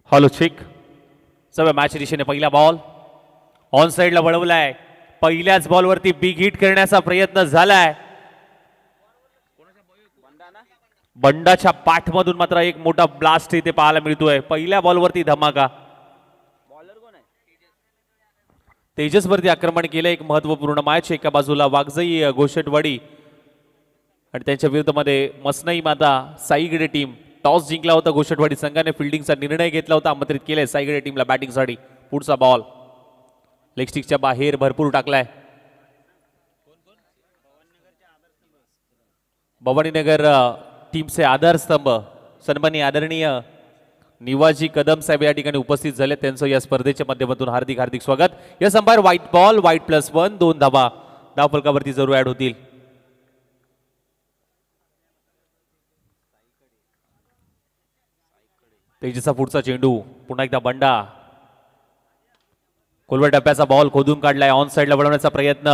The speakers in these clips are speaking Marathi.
हॉलो चेक सगळं मॅच दिशेने पहिला बॉल ऑन साइडला वळवलाय. पहिल्याच बॉलवरती बिग हिट करण्याचा प्रयत्न झालाय. बंडाच्या पाठमधून मात्र एक मोठा ब्लास्ट इथे पाहायला मिळतोय. पहिल्या बॉलवरती धमाका. तेजसवरती आक्रमण केलं. एक महत्वपूर्ण मॅच. एका बाजूला वाघजाई घोषटवाडी आणि त्यांच्या विरुद्धमध्ये मसनई माता साईगडे टीम. टॉस जिंकला होता घोषटवाडी संघाने. फिल्डिंगचा निर्णय घेतला होता. आमंत्रित केले साईगडे टीमला बॅटिंगसाठी. पुढचा बॉल लेग स्टिकच्या बाहेर भरपूर टाकलाय. भवानीनगर टीमचे आधारस्तंभ सन्माननीय आदरणीय निवाजी कदम साहेब या ठिकाणी उपस्थित झाले. त्यांचं या स्पर्धेच्या माध्यमातून हार्दिक हार्दिक स्वागत. या संभार व्हाईट बॉल व्हाईट +1 2 धाबा धावफलकावरती जरूर ऍड होतील. तेजसचा पुढचा चेंडू पुन्हा एकदा बंडा. खोलवर टप्प्याचा बॉल खोदून काढलाय. ऑन साइडला वळवण्याचा प्रयत्न.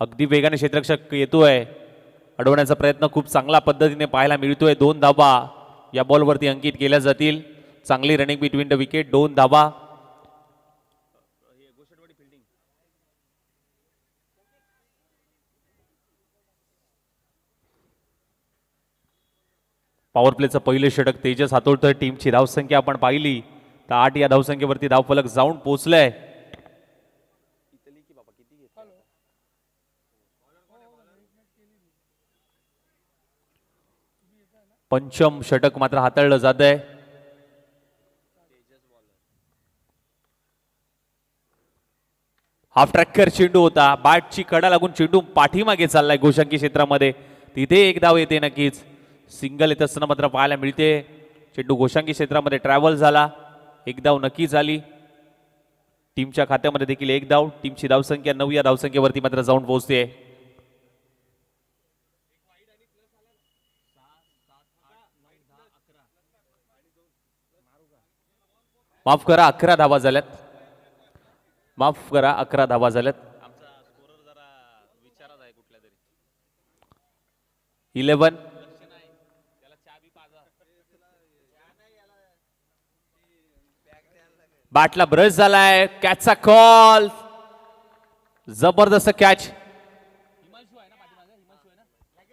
अगदी वेगाने क्षेत्ररक्षक येतोय. अडवण्याचा प्रयत्न खूप चांगल्या पद्धतीने पाहायला मिळतोय. 2 धाबा या बॉलवरती अंकित केल्या जातील. चांगली रनिंग बिटवीन द विकेट. 2 धाबा. पॉवर प्लेचं पहिलं षटक तेजस हातोडतोय. टीमची धावसंख्या आपण पाहिली तर 8 या धावसंख्येवरती धावफलक जाऊन पोहोचलंय. पंचम षटक मात्र हाताळलं जात आहे. हाफ ट्रॅकर चेंडू होता. बॅटची कडा लागून चेंडू पाठीमागे चाललाय गोशांकी क्षेत्रामध्ये. तिथे एक धाव येते नक्कीच. सिंगल येत असताना मात्र पाहायला मिळते. चेंडू गोशांकी क्षेत्रामध्ये ट्रॅव्हल झाला. एक धाव नक्कीच आली. टीमच्या खात्यामध्ये देखील एक धाव. टीमची धावसंख्या 9 या धावसंख्येवरती मात्र जाऊन पोहोचते. माफ करा 11 धावा झाल्यात. माफ करा 11 धावा झाल्यात. 11 बॅटला ब्रश झालाय. कॅचचा कॉल. जबरदस्त कॅच.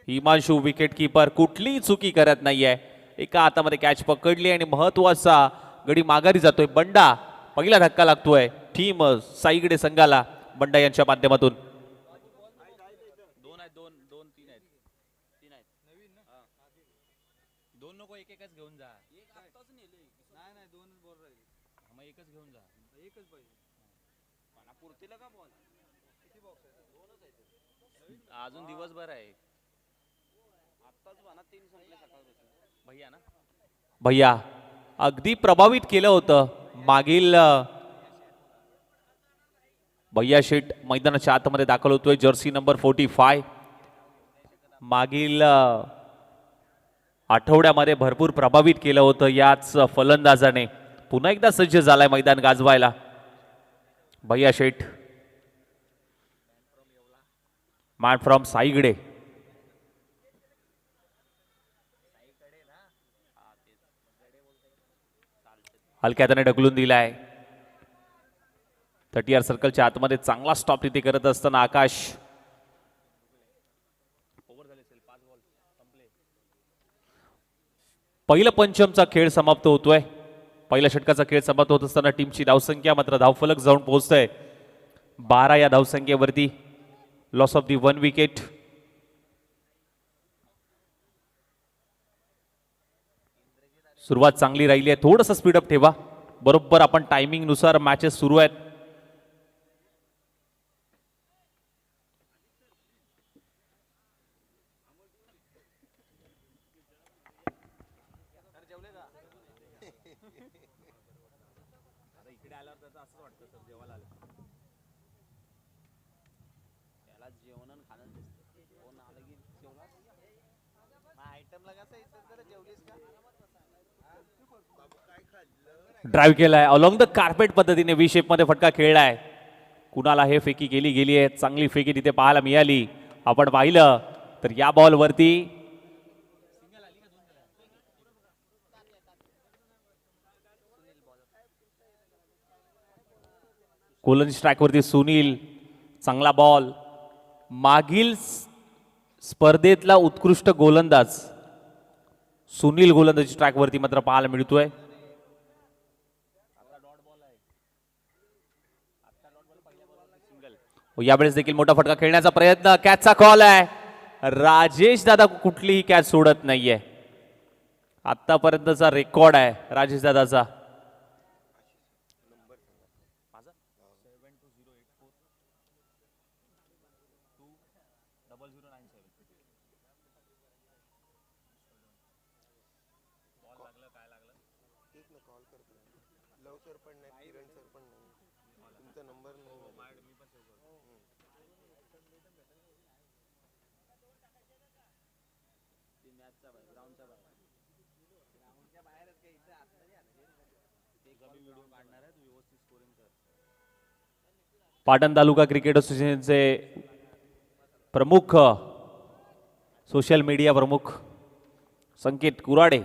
हिमांशू विकेट किपर कुठलीही चुकी करत नाहीये. एका हातामध्ये कॅच पकडली आणि महत्वाचा गडी माघारी जातोय. बंडा पहिला धक्का लागतोय टीम साईगडे संघाला बंडा यांच्या माध्यमातून. अजून दिवसभर आहे. भैया अगदी प्रभावित केलं होतं मागील. भैया शेट मैदानाच्या आतमध्ये दाखल होतोय. Jersey number 45. मागील आठवड्यामध्ये भरपूर प्रभावित केलं होतं याच फलंदाजाने. पुन्हा एकदा सज्ज झालाय मैदान गाजवायला भैया शेठ. Man from साईगडे. हलक्या हाताने ढकलून दिलाय. 30 सर्कलच्या आतमध्ये चांगला स्टॉप तिथे करत असताना आकाश. पहिलं पंचमचा खेळ समाप्त होतोय. पहिल्या षटकाचा खेळ समाप्त होत असताना टीमची धावसंख्या मात्र धावफलक जाऊन पोहोचतंय 12 या धावसंख्येवरती. Loss of the 1 wicket. सुरुवात चांगली राहिली आहे. थोडंसं स्पीडअप ठेवा. बरोबर आपण टायमिंग नुसार मॅचेस सुरू आहेत. ड्राईव्ह केलाय अलॉंग द कार्पेट पद्धतीने व्ही शेप मध्ये फटका खेळलाय. कुणाला हे फेकी गेली आहे. चांगली फेकी तिथे पाहायला मिळाली. आपण पाहिलं तर या बॉलवरती गोलंदाजी स्ट्राईकवरती सुनील, चांगला बॉल. मागील स्पर्धेतला उत्कृष्ट गोलंदाज सुनील गोलंदाजी स्ट्राईकवरती मात्र पाहायला मिळतोय. यावेळेस देखील मोठा फटका खेळण्याचा प्रयत्न, कॅचचा कॉल आहे. राजेश दादा कुठलीही कॅच सोडत नाहीये. आतापर्यंतचा रेकॉर्ड आहे राजेश दादाचा. पाटण तालुका क्रिकेट असोसिएशनचे प्रमुख, सोशल मीडिया प्रमुख संकेत कुराडे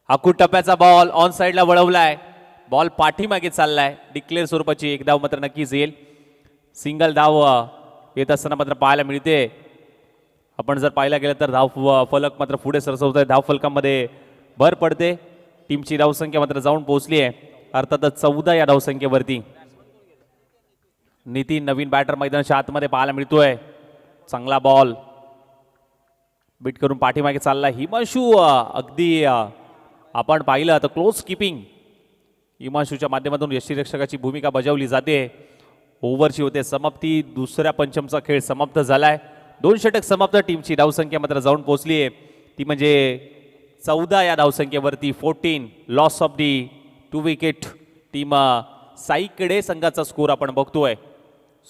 हाकूट टप्प्याचा बॉल ऑन साइडला वळवलाय. बॉल पाठीमागे चाललाय. डिक्लेअर स्वरूपाची एक धाव मात्र नक्कीच येईल. सिंगल धाव येत असताना मात्र पाहायला मिळते. आपण जर पाहायला गेलं तर धाव फलक मात्र पुढे सरसवत आहे. धाव फलकामध्ये भर पडते. टीमची धावसंख्या मात्र जाऊन पोहोचली आहे अर्थातच 14 या धावसंख्येवरती. नितीन नवीन बॅटर मैदानाच्या आतमध्ये पाहायला मिळतोय. चांगला बॉल बीट करून पाठीमागे चालला. हिमांशू अगदी आपण पाहिलं तर क्लोज किपिंग हिमांशूच्या माध्यमातून यष्टीरक्षकाची भूमिका बजावली जाते. ओव्हरची होते समाप्ती. दुसऱ्या पंचमचा खेळ समाप्त झालाय. 2 षटक समाप्त. टीमची धावसंख्या मात्र जाऊन पोहोचली आहे ती म्हणजे 14 या धावसंख्येवरती. 14 loss of the 2 wicket. Team साईकडे संघाचा स्कोर आपण बघतोय.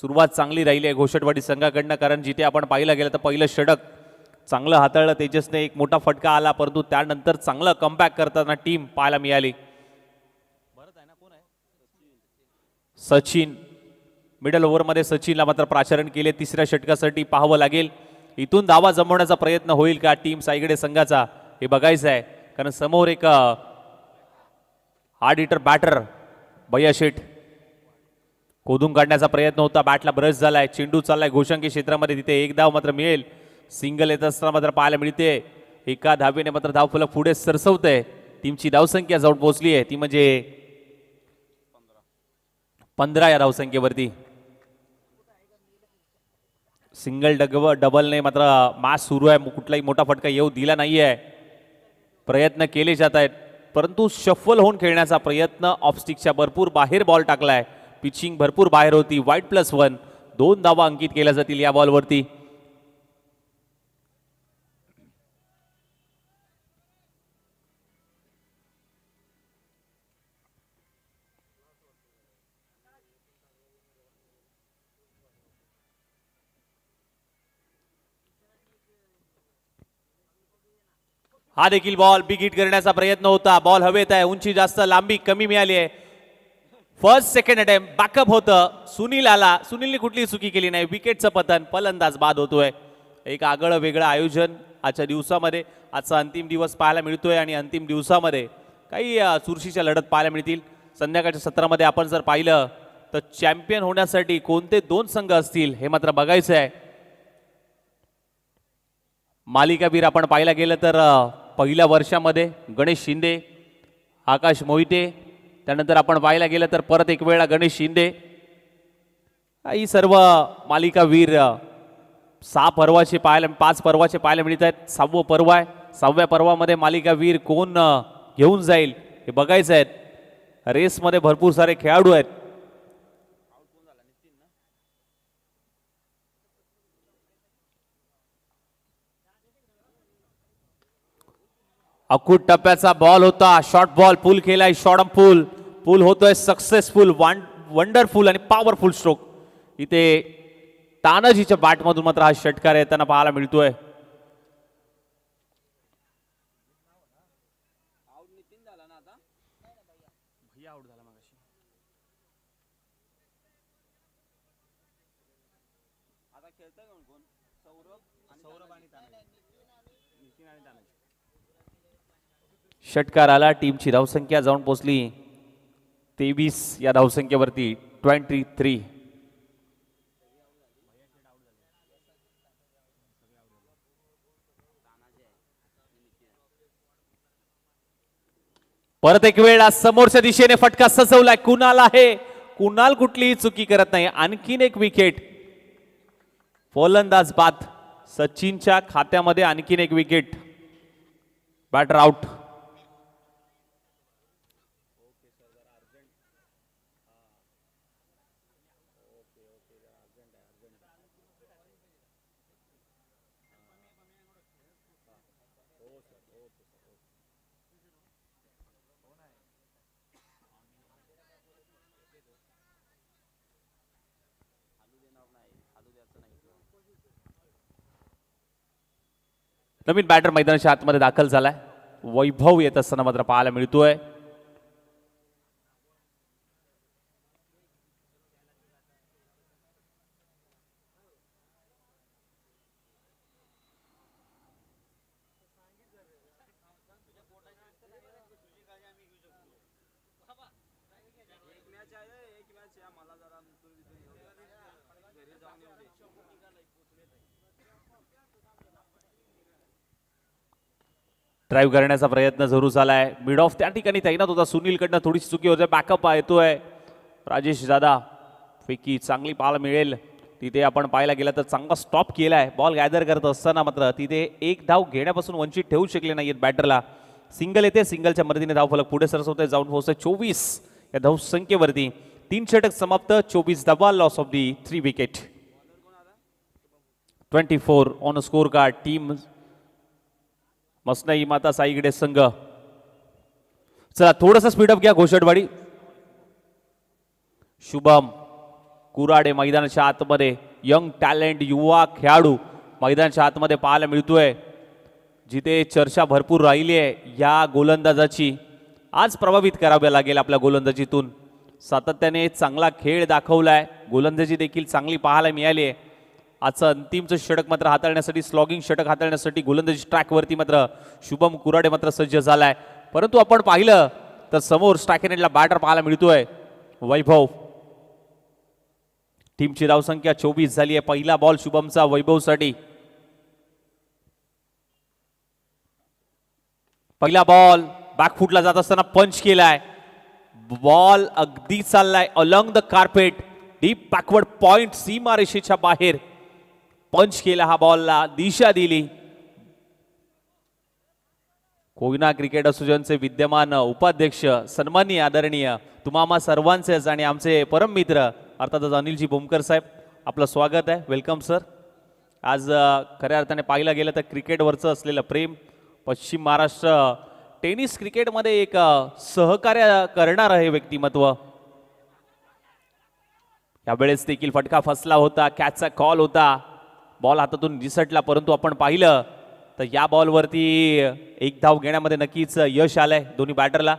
सुरुवात चांगली राहिली आहे घोषटवाडी संघाकडनं, कारण जिथे आपण पाहिलं गेलं तर पहिलं षटक चांगलं हाताळलं तेजसने. एक मोठा फटका आला परंतु त्यानंतर चांगलं कमबॅक करताना टीम पाहायला मिळाली. सचिन मिडल ओव्हरमध्ये सचिनला मात्र प्राचारण केले. तिसऱ्या षटकासाठी पाहावं लागेल. इथून धावा जमवण्याचा प्रयत्न होईल का टीम साईगडे संघाचा हे बघायचं आहे, कारण समोर एक हार्ड हिटर बॅटर भैया शेठ खोदून काढण्याचा प्रयत्न होता. बॅटला ब्रश झालाय. चेंडू चाललाय घोषंकी क्षेत्रामध्ये. तिथे एक धाव मात्र मिळेल. सिंगल येत असताना मात्र पाहायला मिळते. एका धावेने मात्र धावफलक पुढे सरसवतंय. टीमची धावसंख्या जाऊन पोहोचली आहे ती म्हणजे 15 या धावसंख्येवरती. सिंगल डबलने मात्र मॅच सुरू आहे. कुठलाही मोठा फटका येऊ दिला नाहीये. प्रयत्न केले जात आहेत परंतु शफल होऊन खेळण्याचा प्रयत्न. ऑफस्टिकच्या भरपूर बाहेर बॉल टाकलाय. पिचिंग भरपूर बाहेर होती. वाईड +1 2 धावा अंकित केल्या जातील या बॉलवरती. हा देखील बॉल बिग हिट करण्याचा प्रयत्न होता. बॉल हवेत आहे. उंची जास्त लांबी कमी मिळाली आहे. फर्स्ट सेकंड अटेम्प्ट बॅकअप होतं. सुनील आला. सुनीलने कुठलीही चुकी केली नाही. विकेटचं पतन. फलंदाज बाद होतोय. एक आगळं वेगळं आयोजन आजच्या दिवसामध्ये. आजचा अंतिम दिवस पाहायला मिळतोय आणि अंतिम दिवसामध्ये काही चुरशीच्या लढत पाहायला मिळतील. संध्याकाळच्या सत्रामध्ये आपण जर पाहिलं तर चॅम्पियन होण्यासाठी कोणते 2 संघ असतील हे मात्र बघायचं आहे. मालिकावीर आपण पाहायला गेलं तर पहिल्या वर्षामध्ये गणेश शिंदे, आकाश मोहिते. त्यानंतर आपण पाहायला गेलं तर परत एक वेळा गणेश शिंदे. ही सर्व मालिकावीर 5 पर्वाचे पाहायला मिळत आहेत. 6वं पर्व आहे. 6व्या पर्वामध्ये मालिकावीर कोण घेऊन जाईल हे बघायचं आहे. रेसमध्ये भरपूर सारे खेळाडू आहेत. अकूट टप्प्याचा बॉल होता. शॉर्ट बॉल पुल केलाय. शॉर्ट पुल पुल होतोय सक्सेसफुल. वंडरफुल आणि पॉवरफुल स्ट्रोक. इथे तानाजीच्या बॅटमधून मात्र हा षटकार येताना पाहायला मिळतोय. षटकार आला, टीमची धावसंख्या जाऊन पोहोचली 23 या धावसंख्येवरती 23. परत एक वेळा समोरच्या दिशेने फटका सजवलाय. कुणाल आहे, कुणाल कुठलीही चुकी करत नाही. आणखीन एक विकेट, फलंदाज बाद. सचिनच्या खात्यामध्ये आणखीन एक विकेट. Batter out. नवीन बॅटर मैदानाच्या आतमध्ये दाखल झालाय. वैभव येत असताना मात्र पाहायला मिळतोय. ड्राईव्ह करण्याचा प्रयत्न जरूर झालाय. मिड ऑफ त्या ठिकाणी तैनात होता. सुनीलकडनं थोडीशी चुकी होते. बॅकअप येतोय राजेश दादा. पैकी चांगली पाहायला मिळेल. तिथे आपण पाहायला गेला तर चांगला स्टॉप केलाय. बॉल गॅदर करत असताना मात्र तिथे एक धाव घेण्यापासून वंचित ठेवू शकले नाहीत बॅटरला. सिंगल येते. सिंगलच्या मदतीने धावफलक पुढे सरसवतोय. जाऊन पोहोचतोय 24 या धावसंख्येवरती. 3 षटक समाप्त. 24 धावा. Loss of the 3 wicket. 24 on score card. Team मसनई माता साईगडे संघ. चला थोडस स्पीडअप घ्या घोषटवाडी. शुभम कुराडे मैदानाच्या आतमध्ये. यंग टॅलेंट, युवा खेळाडू मैदानाच्या आतमध्ये पाहायला मिळतोय. जिथे चर्चा भरपूर राहिली आहे या गोलंदाजाची. आज प्रभावित करावे लागेल आपल्या गोलंदाजीतून. सातत्याने चांगला खेळ दाखवलाय. गोलंदाजी देखील चांगली पाहायला मिळाली आहे. आजचं अंतिमचं षटक मात्र हाताळण्यासाठी, स्लॉगिंग षटक हाताळण्यासाठी गोलंदाजी ट्रॅकवरती मात्र शुभम कुराडे मात्र सज्ज झालाय. परंतु आपण पाहिलं तर समोर स्ट्रायकेनेटला बॅटर पाहायला मिळतोय वैभव. टीमची धावसंख्या 24 झाली आहे. पहिला बॉल शुभमचा वैभवसाठी. पहिला बॉल बॅकफुटला जात असताना पंच केलाय. बॉल अगदी चाललाय along the carpet. Deep backward point, सीमारेषेच्या बाहेर पंच केला. हा बॉलला दिशा दिली. कोयना क्रिकेट असोसिएशनचे विद्यमान उपाध्यक्ष सन्माननीय आदरणीय तुम्हा सर्वांचेच आणि आमचे परम मित्र अर्थातच अनिलजी बोमकर साहेब, आपलं स्वागत आहे. Welcome sir. आज खऱ्या अर्थाने पाहिलं गेलं तर क्रिकेटवरचं असलेलं प्रेम, पश्चिम महाराष्ट्र टेनिस क्रिकेटमध्ये एक सहकार्य करणार आहे व्यक्तिमत्व. यावेळेस देखील फटका फसला होता. कॅचचा कॉल होता. बॉल हातातून निसटला. परंतु आपण पाहिलं तर या बॉलवरती एक धाव घेण्यामध्ये नक्कीच यश आलंय दोन्ही बॅटरला.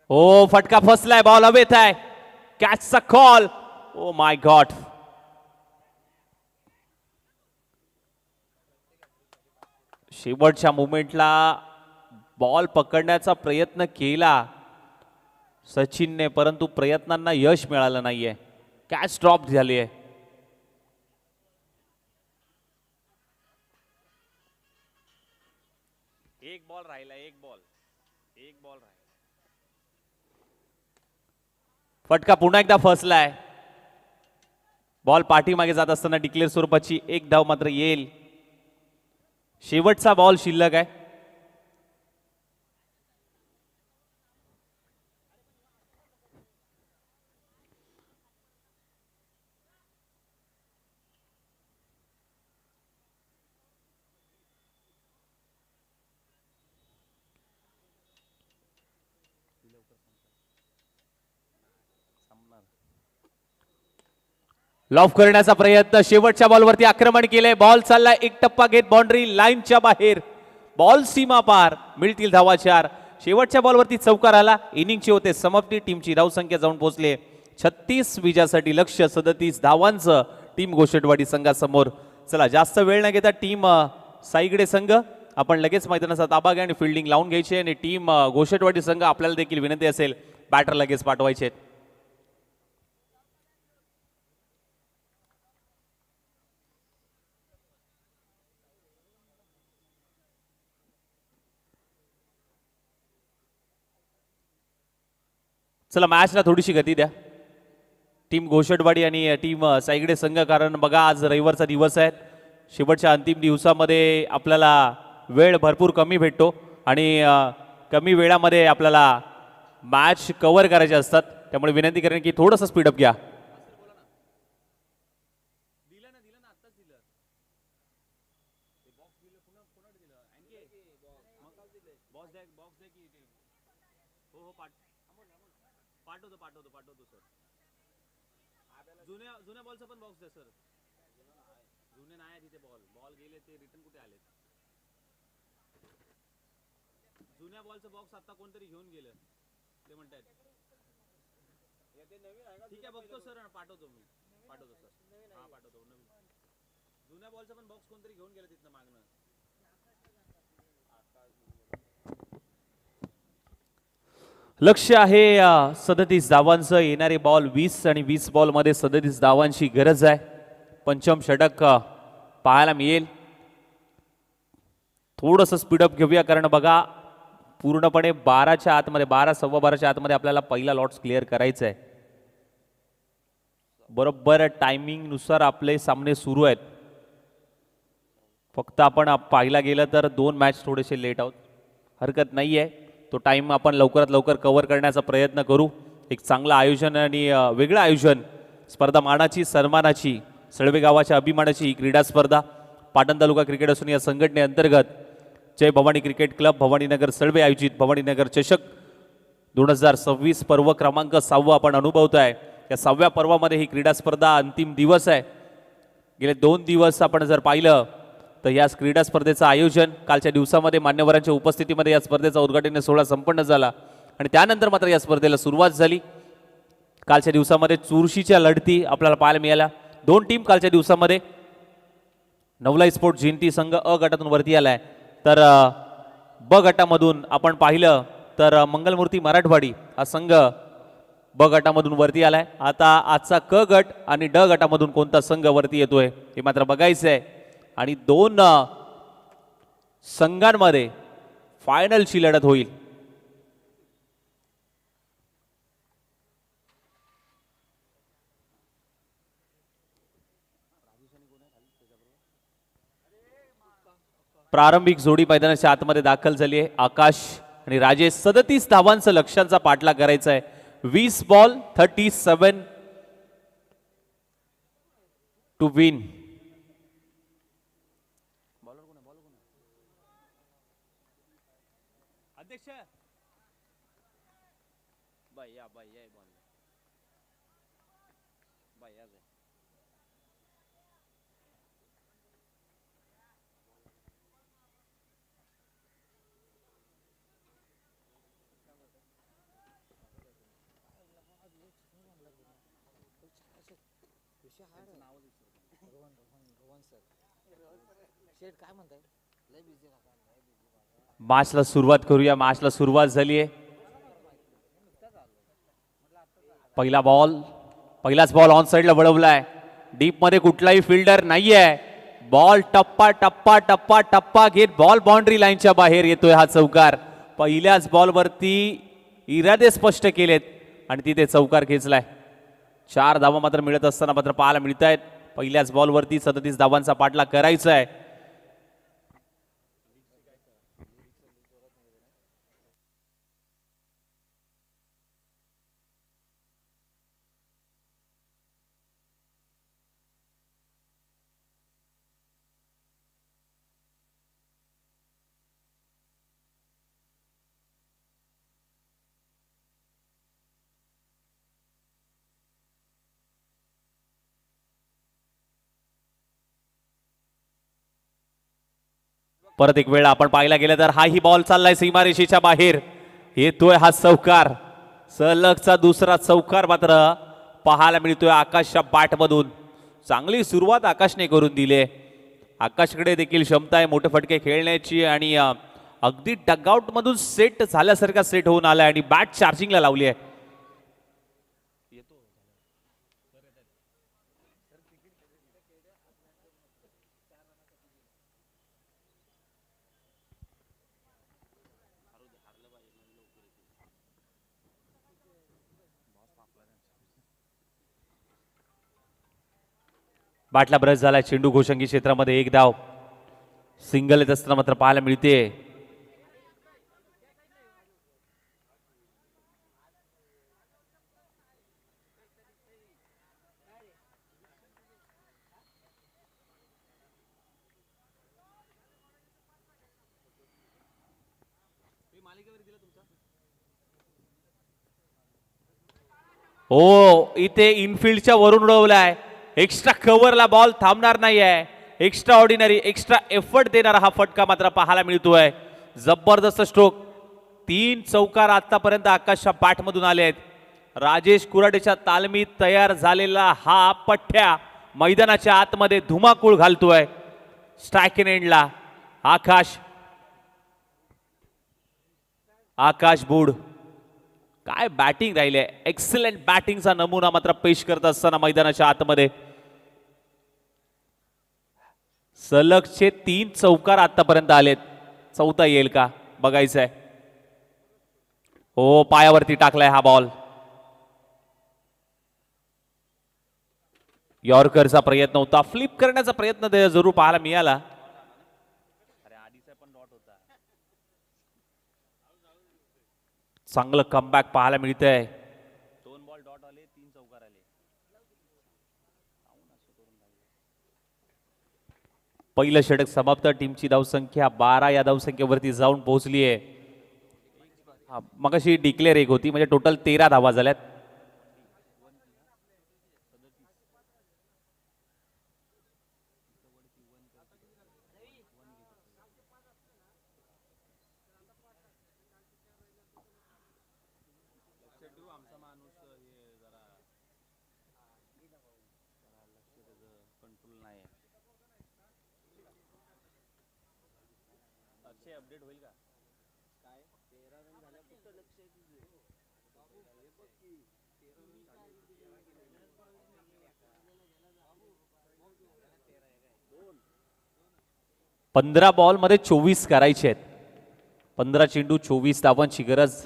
ओ फटका फसलाय. बॉल हवेत आहे. कॅचचा कॉल. Oh my God. शेवटच्या मुमेंटला बॉल पकडण्याचा प्रयत्न केला सचिनने, परंतु प्रयत्नांना यश मिळालं नाहीये. कॅच ड्रॉप झाली आहे. एक बॉल राहिला. एक बॉल राहिला. फटका पुन्हा एकदा फसलाय. बॉल पाठीमागे जात असताना डिक्लेअर स्वरूपाची एक धाव मात्र येईल. शेवटचा बॉल शिल्लक आहे. लॉफ करण्याचा प्रयत्न. शेवटच्या बॉलवरती आक्रमण केले. बॉल चाललाय एक टप्पा घेत बाउंड्री लाईनच्या बाहेर. बॉल सीमा पार. मिळतील धावा 4. शेवटच्या बॉलवरती चौकार आला. इनिंगची होते समाप्ती. टीमची धावसंख्या जाऊन पोहोचले 36 विजयासाठी लक्ष्य 37 धावांचं टीम गोष्टवाडी संघासमोर. चला जास्त वेळ न घेता टीम साईगडे संघ आपण लगेच मैदानाचा ताबा घ्या आणि फिल्डिंग लावून घ्यायची आणि टीम गोष्टवाडी संघ आपल्याला देखील विनंती असेल बॅटर लगेच पाठवायचे. चला मॅचला थोडीशी गती द्या टीम गोष्टवाडी आणि टीम साईगडे संघ, कारण बघा आज रविवारचा दिवस आहे. शेवटच्या अंतिम दिवसामध्ये आपल्याला वेळ भरपूर कमी भेटतो आणि कमी वेळामध्ये आपल्याला मॅच कव्हर करायचे असतात. त्यामुळे विनंती करेन की थोडंसं स्पीडअप घ्या. पाठवतो सर. जुन्या बॉलचा पण बॉक्स द्या सर. जुने नाही तिथे बॉल गेले ते रिटर्न कुठे आले. जुन्या बॉलचं बॉक्स आता कोणतरी घेऊन गेलं ते म्हणतायत. ठीक आहे बघतो सर, पाठवतो मी. पाठवतो सर. हा पाठवतो नवीन. जुन्या बॉलचा पण बॉक्स कोणतरी घेऊन गेलं तिथनं मागणं. लक्ष्य आहे 37 धावांचं. येणारे बॉल 20 आणि 20 बॉलमध्ये 37 धावांची गरज आहे. पंचम षटक पाहायला मिळेल. थोडंसं स्पीडअप घेऊया कारण बघा पूर्णपणे 12च्या आतमध्ये 12 सव्वा 12च्या आतमध्ये आपल्याला पहिला लॉट्स क्लिअर करायचा आहे. बरोबर टायमिंगनुसार आपले सामने सुरू आहेत. फक्त आपण पाहायला गेलं तर 2 मॅच थोडेसे लेट आहोत. हरकत नाही आहे, तो टाइम आपण लवकरात लवकर कव्हर करण्याचा प्रयत्न करू. एक चांगलं आयोजन आणि वेगळं आयोजन, स्पर्धा मानाची सन्मानाची, सळवे गावाच्या अभिमानाची ही क्रीडा स्पर्धा पाटण तालुका क्रिकेट असून या संघटनेअंतर्गत जय भवानी क्रिकेट क्लब भवानीनगर सळवे आयोजित भवानीनगर चषक 2026 पर्व क्रमांक 6 आपण अनुभवतोय. या 6व्या पर्वामध्ये ही क्रीडा स्पर्धा अंतिम दिवस आहे. गेले 2 दिवस आपण जर पाहिलं तर या क्रीडा स्पर्धेचं आयोजन कालच्या दिवसामध्ये मान्यवरांच्या उपस्थितीमध्ये या स्पर्धेचा उद्घाटन सोहळा संपन्न झाला आणि त्यानंतर मात्र या स्पर्धेला सुरुवात झाली. कालच्या दिवसामध्ये चुरशीच्या लढती आपल्याला पाहायला मिळाल्या. 2 टीम कालच्या दिवसामध्ये. नवलाई स्पोर्ट जिंती संघ अ गटातून वरती आलाय, तर ब गटामधून आपण पाहिलं तर मंगलमूर्ती मराठवाडी हा संघ ब गटामधून वरती आलाय. आता आजचा क गट आणि ड गटामधून कोणता संघ वरती येतोय हे मात्र बघायचं आहे. आणि 2 संघांमध्ये फायनलची लढत होईल. प्रारंभिक जोडी मैदानाच्या आतमध्ये दाखल झाली आहे. आकाश आणि राजेश 37 धावांचं लक्ष्यांचा पाठलाग करायचा आहे. 20 बॉल 37 टू विन. अध्यक्ष भैया भैया बॉल भैया मॅचला सुरुवात करूया. मॅचला सुरुवात झाली आहे. पहिलाच बॉल ऑन साइडला वळवलाय. डीप मध्ये कुठलाही फिल्डर नाहीये. बॉल टप्पा टप्पा टप्पा टप्पा घेत बॉल बाउंड्री लाईनच्या बाहेर येतोय हा चौकार. पहिल्याच बॉलवरती इरादे स्पष्ट केलेत आणि तिथे चौकार खेचलाय. 4 धावा मात्र मिळत असताना मात्र पाहायला मिळत आहेत. पहिल्याच बॉलवरती 37 धावांचा पाठलाग करायचा आहे. परत एक वेळा आपण पाहायला गेलं तर हाही बॉल चाललाय सीमारेषेच्या बाहेर. येतोय हा चौकार. सलगचा दुसरा चौकार मात्र पाहायला मिळतोय आकाशच्या बॅटमधून. चांगली सुरुवात आकाशने करून दिली. आकाशकडे देखील क्षमता आहे मोठे फटके खेळण्याची आणि अगदी डगआउट मधून सेट झाल्यासारखा सेट होऊन आलाय आणि बॅट चार्जिंगला लावली आहे. बाटला ब्रश झाला. चेंडू घोषंगी क्षेत्रामध्ये एक धाव. सिंगल येत असताना मात्र पाहायला मिळते. हो इथे इनफिल्डच्या वरून उडवलाय. एक्स्ट्रा कव्हरला बॉल थांबणार नाहीये. एक्स्ट्रा ऑर्डिनरी एक्स्ट्रा एफर्ट देणारा हा फटका मात्र पाहायला मिळतोय. जबरदस्त स्ट्रोक. 3 चौकार आतापर्यंत आकाशच्या बॅटमधून आले आहेत. राजेश कुराडेच्या तालमीत तयार झालेला हा पठ्ठ्या मैदानाच्या आतमध्ये धुमाकूळ घालतोय. स्ट्राइक इन एंडला आकाश बुड. काय बॅटिंग राहिले. एक्सलंट बॅटिंगचा नमुना मात्र पेश करत असताना मैदानाच्या आतमध्ये सलगचे 3 चौकार आतापर्यंत आलेत. चौथा येईल का बघायचंय. हो पायावरती टाकलाय हा बॉल. यॉर्करचा प्रयत्न होता. फ्लिप करण्याचा प्रयत्न जरूर पाहायला मिळाला. चांगलं कमबॅक पाहायला मिळतंय. 2 बॉल डॉट आले 3 चौकार आले. पहिलं षटक समाप्त. टीमची धावसंख्या 12 या धावसंख्येवरती जाऊन पोहोचली आहे. मगाशी डिक्लेअर एक होती म्हणजे टोटल 13 धावा झाल्यात. आमचा माणूस हे जरा कंट्रोल नाही. अक्षय अपडेट होईल का काय 13 रन झाल्या कुठं लक्ष आहे तुझे. पंधरा बॉल मध्ये 24 करायचे आहेत. 15 चेंडू 24 धावांची गरज.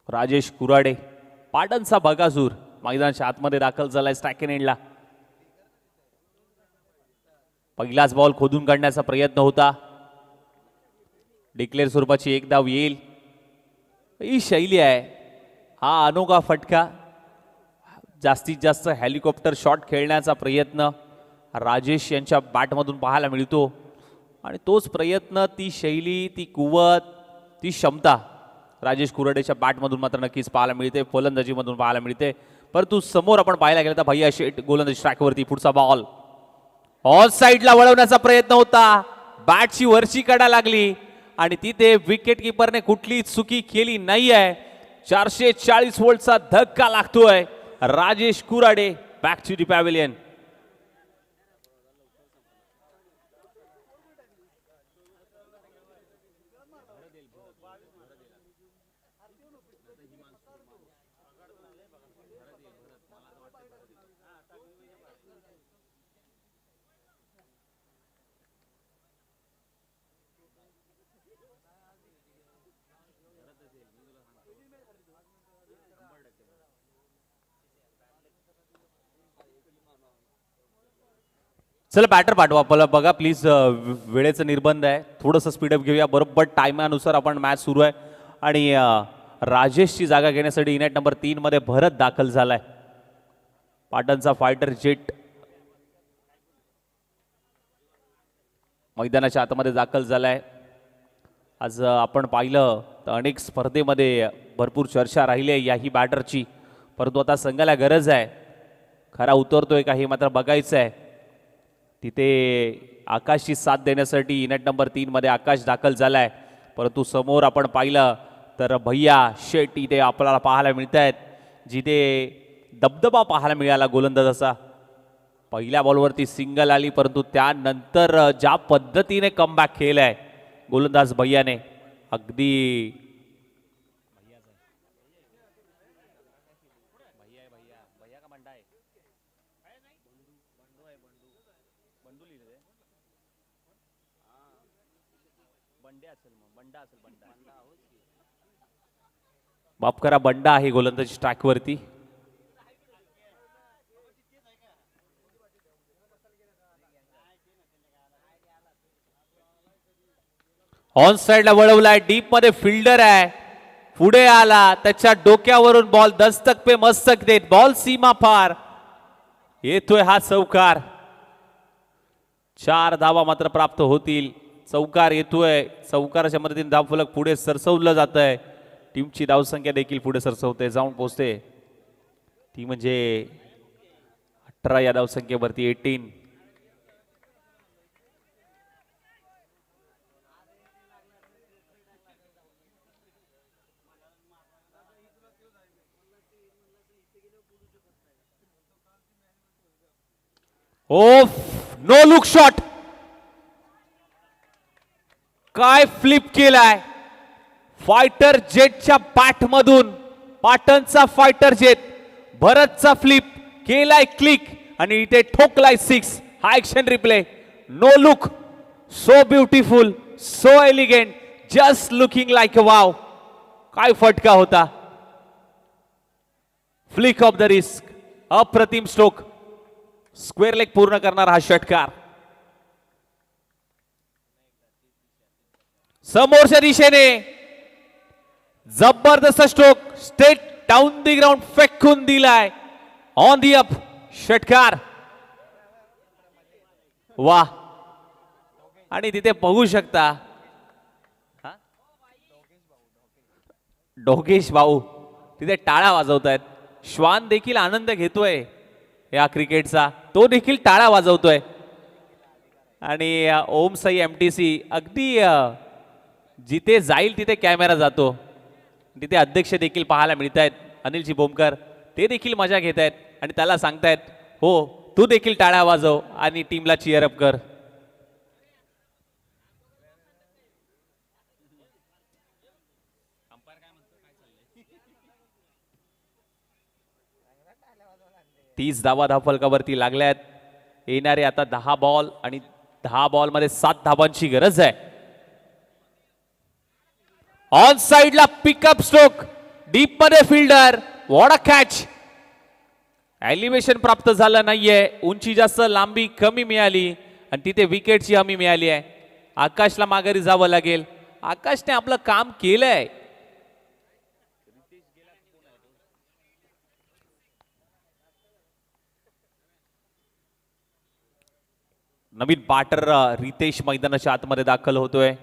राजेश कुराडे पाटणचा बकासूर मैदानाच्या आतमध्ये दाखल झालाय. स्ट्राइक इन एंडला पहिलाच बॉल खोदून काढण्याचा प्रयत्न होता. डिक्लेअर स्वरूपाची एक धाव येईल. ही शैली आहे. हा अनोखा फटका. जास्तीत जास्त हेलिकॉप्टर शॉट खेळण्याचा प्रयत्न राजेश यांच्या बॅटमधून पाहायला मिळतो आणि तोच प्रयत्न ती शैली ती कुवत ती क्षमता राजेश कुराडेच्या बॅटमधून मात्र नक्कीच पाहायला मिळते. फलंदाजीमधून पाहायला मिळते. परंतु समोर आपण पाहायला गेलं तर भैया शेठ गोलंदाजी स्ट्राईकवरती. पुढचा बॉल ऑफ साईडला वळवण्याचा प्रयत्न होता. बॅटची वरची कडा लागली आणि तिथे विकेट किपरने कुठली चुकी केली नाहीये. 440 व्होल्टचा धक्का लागतोय. Rajesh Kurade back to the pavilion. चला बॅटर पाठवा आपल्याला. बघा प्लीज वेळेचं निर्बंध आहे. थोडंसं स्पीडअप घेऊया. बरोबर टायमानुसार आपण मॅच सुरू आहे आणि राजेशची जागा घेण्यासाठी इनेट नंबर 3 मध्ये भरत दाखल झालाय. पाटणचा फायटर जेट मैदानाच्या आतमध्ये दाखल झालाय. आज आपण पाहिलं तर अनेक स्पर्धेमध्ये भरपूर चर्चा राहिली आहे याही बॅटरची. परंतु आता संघाला गरज आहे. खरा उतरतोय का हे मात्र बघायचं आहे. तिथे आकाशची साथ देण्यासाठी इनेट नंबर 3 मध्ये आकाश दाखल झालाय. परंतु समोर आपण पाहिलं तर भैया शेट इथे आपल्याला पाहायला मिळत आहेत, जिथे दबदबा पाहायला मिळाला गोलंदाजाचा. पहिल्या बॉलवरती सिंगल आली, परंतु त्यानंतर ज्या पद्धतीने कमबॅक केलाय गोलंदाज भैयाने, अगदी माफ करा, बंडा आहे गोलंदाजी ट्रॅकवरती. ऑन साइडला वळवलाय, डीप मध्ये फिल्डर आहे, पुढे आला, त्याच्या डोक्यावरून बॉल दस्तक पे मस्तक देत बॉल सीमा पार येतोय हा चौकार. 4 धावा मात्र प्राप्त होतील. चौकार येतोय, चौकाराच्या मदतीने धावफलक पुढे सरसवलं जात आहे. टीमची धावसंख्या देखील पुढे सरसवते, जाऊन पोहोचते. ती म्हणजे 18 या धावसंख्येवरती 18. ओफ, नो लुक शॉट. काय फ्लिप केलाय फायटर जेटच्या बॅट मधून. पाटणचा फायटर जेट भरतचा फ्लिप केलाय क्लिक आणि इथे ठोकलाय 6. हा action replay, no look, so beautiful, so elegant, just looking like a wow. काय फटका होता, फ्लिक ऑफ द रिस्क, अप्रतिम स्ट्रोक, स्क्वेअर लेग पूर्ण करणार हा षटकार. समोरच्या दिशेने जबरदस्त stroke, straight down the ground फेकून दिलाय. ऑन दी अप षटकार. वा, आणि तिथे बघू शकता डोगेश भाऊ तिथे टाळा वाजवत आहेत. श्वान देखील आनंद घेतोय या क्रिकेटचा, तो देखील टाळा वाजवतोय. आणि ओम साई एमटीसी अगदी जिथे जाईल तिथे कॅमेरा जातो. तिथे अध्यक्ष देखील पाहायला मिळत आहेत, अनिलजी बोमकर, ते देखील मजा घेत आहेत आणि त्याला सांगतायत, हो तू देखील टाळ्या वाजव आणि टीमला चिअर अप कर. तीस धावा धावफलकावरती लागल्यात. येणारे आता 10 बॉल आणि 10 बॉल मध्ये 7 धावांची गरज आहे. ऑन साइडला पिकअप स्ट्रोक, डीप मध्ये fielder, what a catch. Elevation प्राप्त झालं नाहीये, उंची जास्त लांबी कमी मिळाली आणि तिथे विकेटची हमी मिळाली आहे. आकाशला माघारी जावं लागेल. आकाशने आपलं काम केलंय. नवीन बॅटर रितेश मैदानाच्या आतमध्ये दाखल होतोय.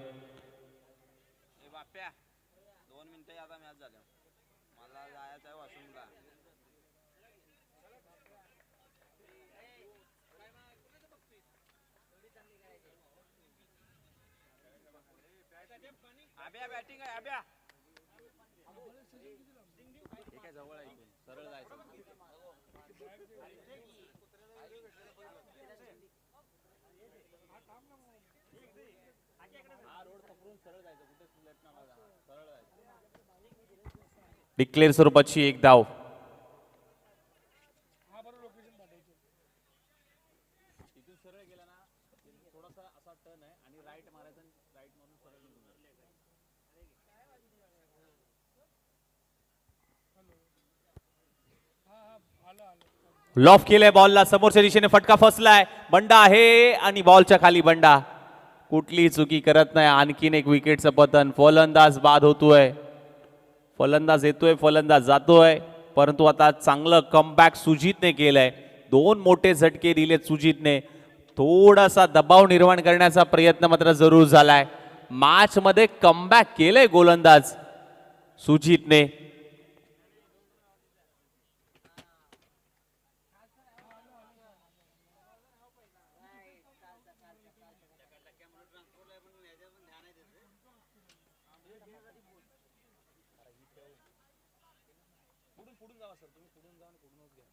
डिक्लेअर स्वरूपाची एक धाव. लॉफ केलंय बॉलला, समोरच्या दिशेने फटका फसलाय. बंडा आहे आणि बॉलच्या खाली बंडा, कुठलीही चुकी करत नाही. आणखीन एक विकेटचं पतन. फलंदाज बाद होतोय, फलंदाज येतोय, फलंदाज जातोय, परंतु आता चांगलं कमबॅक सुजितने केलंय. 2 मोठे झटके दिलेत सुजितने. थोडासा दबाव निर्माण करण्याचा प्रयत्न मात्र जरूर झालाय. मॅच मध्ये कमबॅक केलंय गोलंदाज सुजितने. पुढून जावा सर, तुम्ही पुढून जा आणि पुढूनच घ्या.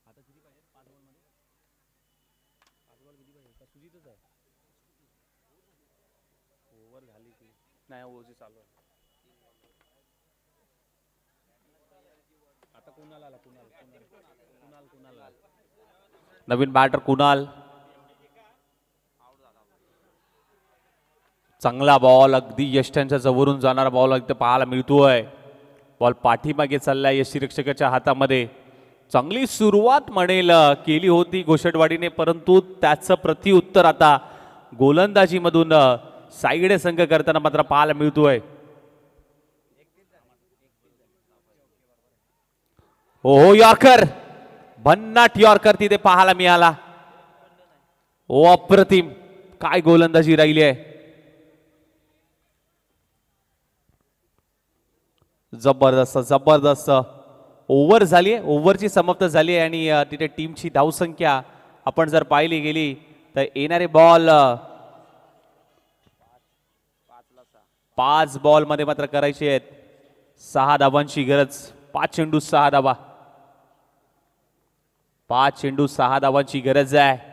आता किती पाहिजे 5 बॉल मध्ये? 5 बॉल किती पाहिजे? का सुजीतच आहे? ओव्हर झाली की नाही, ओव्हरची चालू आहे. आता कुणाल आला? कुणाल आला. नवीन बॅटर कुणाल. चांगला बॉल, अगदी यष्ट्यांच्या जवळून जाणारा बॉल इथे पाहायला मिळतोय. बॉल पाठीमागे चाललाय यष्टीरक्षकाच्या हातामध्ये. चांगली सुरुवात म्हणेल केली होती घोषटवाडीने, परंतु त्याचं प्रत्युत्तर आता गोलंदाजीमधून साईगडे संघ करताना मात्र पाहायला मिळतोय. ओ यॉर्कर, भन्नाट यॉर्कर तिथे पाहायला मिळाला. ओ अप्रतिम, काय गोलंदाजी राहिली आहे. जबरदस्त जबरदस्त. ओव्हर झाली आहे, ओव्हरची समाप्त झाली आहे आणि तिथे टीमची धावसंख्या आपण जर पाहिली गेली तर येणारे बॉल 5 बॉल मध्ये मात्र करायचे आहेत. 6 धावांची गरज. 5 चेंडू 6 धावा. 5 चेंडू 6 धावांची गरज आहे.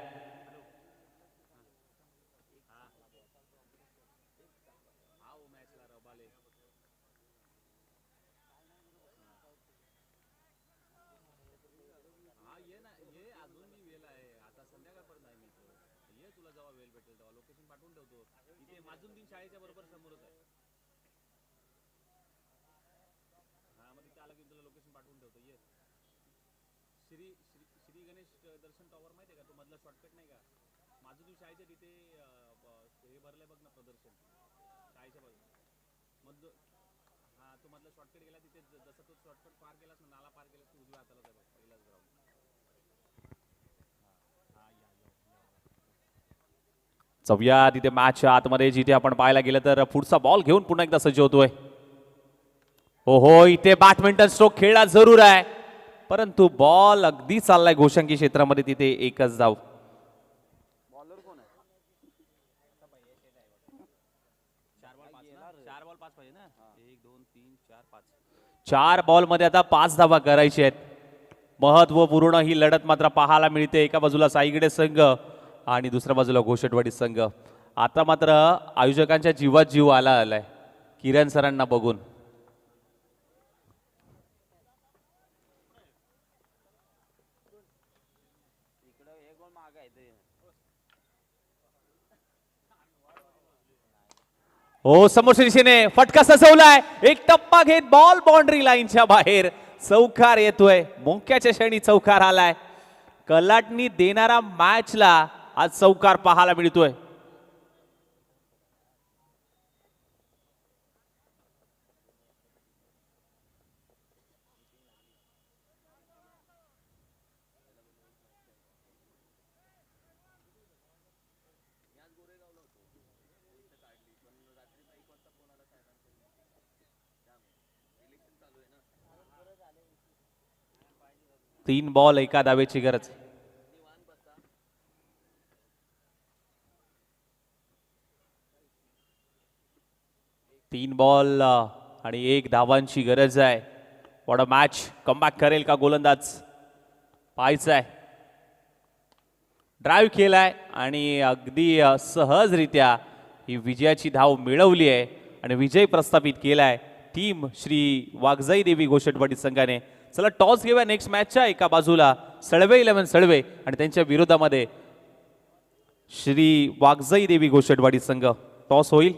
अजून दिन शाळेच्या बरोबर समोरच आहे. हा मग तिथे आला की तुला लोकेशन पाठवून ठेवतो. ये श्री श्री श्री गणेश दर्शन टॉवर माहिती आहे का? तो मधला शॉर्टकट नाही का? माझं तू शाळेच्या तिथे हे भरलंय बघ ना प्रदर्शन शाळेच्या बाजू मधलं. हा तो मधला शॉर्टकट गेला तिथे. जसं तो शॉर्टकट पार केलास ना, नाला पार केलास की उजव्या हाताला जातो पहिलाच ग्राउंड. चौया तिथे मॅचच्या आतमध्ये जिथे आपण पाहायला गेलं तर पुढचा बॉल घेऊन पुन्हा एकदा सज्ज होतोय. ओहो, इथे बॅडमिंटन स्ट्रोक खेळला जरूर आहे, परंतु बॉल अगदी चाललाय घोषंकी क्षेत्रामध्ये. तिथे एकच धाव. बॉलर कोण आहे? 4 बॉल 5 पाहिजे ना. 1 2 3 4 5. 4 बॉल मध्ये आता 5 धावा करायची आहेत. महत्वपूर्ण ही लढत मात्र पाहायला मिळते. एका बाजूला साईगडे संघ आणि दुसऱ्या बाजूला घोषटवाडी संघ. आता मात्र आयोजकांच्या जीवात जीव आलाय किरण सरांना बघून. हो, समोरच्या दिशेने फटका सजवलाय. एक टप्पा घेत बॉल बाउंड्री लाईनच्या बाहेर. चौकार येतोय. मोक्याच्या क्षणी चौकार आलाय. कलाटणी देणारा मॅचला आज चौकार पाहायला मिळतोय. तीन बॉल एका धावेची गरज. तीन बॉल आणि 1 धावांची गरज आहे. What a match. कमबॅक करेल का गोलंदाज पाहायचं आहे. ड्राईव्ह केलाय आणि अगदी सहजरित्या ही विजयाची धाव मिळवली आहे आणि विजय प्रस्थापित केलाय टीम श्री वाघजाई देवी घोषटवाडी संघाने. चला टॉस घेऊया नेक्स्ट मॅचच्या. एका बाजूला सळवे 11 सळवे आणि त्यांच्या विरोधामध्ये श्री वाघजाई देवी घोषटवाडी संघ. टॉस होईल.